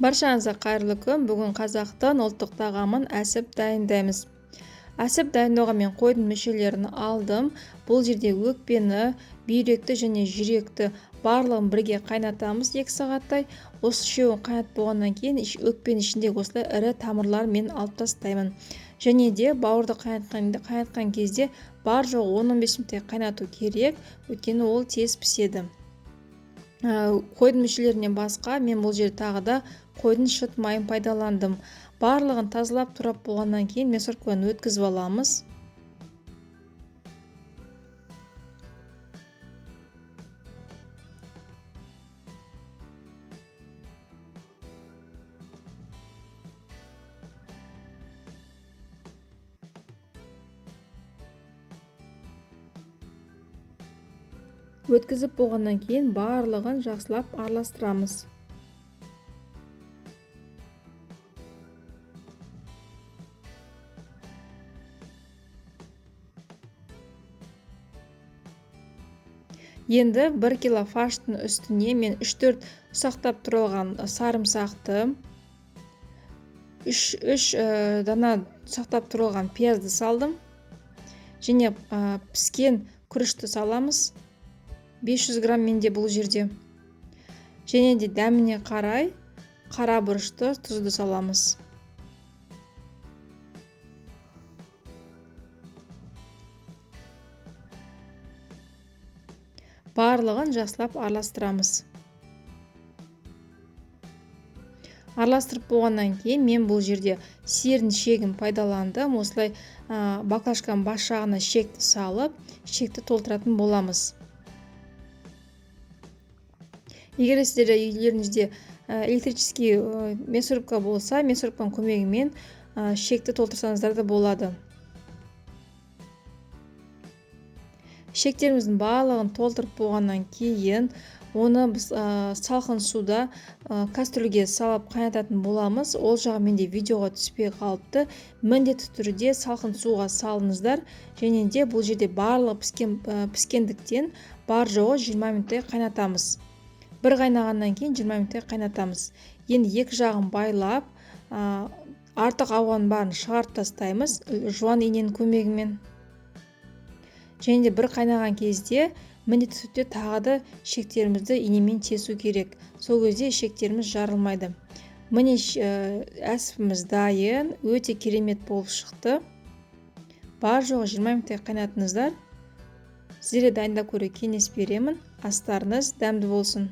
Баршаңызға қайырлы күн. Бүгін қазақтың ұлттық тағамын әсіп дайындаймыз. Әсіп дайындауға мен қойдың мүшелерін алдым. Бұл жерде өкпені, бүйректі және жүректі барлығын бірге қайнатамыз 2 сағаттай. Осы үшеуін қайнат болғаннан кейін өкпенің ішіндегі осылай ірі тамырлар мен алып тастаймын. Және де бауырды қайнатқан кезде бар жоғы 10-15 минуттай қайнату керек, өйткені ол тез піседі. Қойдың мүшелерінен басқа мен бұл жерде тағы да қойдың шыт майын пайдаландым. Барлығын тазалап турап болғаннан кейін мясорубкадан өткізіп аламыз. Өткізіп болғаннан кейін барлығын жақсылап араластырамыз. Енді 1 кило фарштың үстіне мен 3-4 ұсақтап туралған сарымсақты, 3 дана ұсақтап туралған пиязды салдым. Және піскен күрішті саламыз. 500 грамм менде бұл жерде. Және де дәміне қарай қара бұрышты, тұзды саламыз. Барлығын жақсылап араластырамыз. Араластырып болғаннан кейін мен бұл жерде сиырдың шегін пайдаландым. Осылай баклажканың бас жағына шекті салып, шекті толтыратын боламыз. Егер сіздерде үйлеріңізде электрический мясорубка болса, мясорубканың көмегімен шекті толтырсаңыздар да болады. Шектеріміздің барлығын толтырып болғаннан кейін оны біз салқын суда кастрюльге салып қайнататын боламыз. Ол жағы менде видеоға түспей қалыпты. Міндетті түрде салқын суға салыңыздар. Және де бұл жерде барлығы піскендіктен бар жоғы 20 минуттай қайнатамыз. Бір қайнағаннан кейін 20 минуттай қайнатамыз. Енді екі жағын байлап, артық ауғанын барын шығарып тастаймыз жуан иненің көмегімен. Және де бір қайнаған кезде міндетті түрде тағы да шектерімізді инемен тесу керек. Сол кезде шектеріміз жарылмайды. Міне әсіпіміз дайын, өте керемет болып шықты. Бар жоғы 20 минуттай қайнатыңыздар. Сіздерге дайындап көруге кеңес беремін. Астарыңыз дәмді болсын.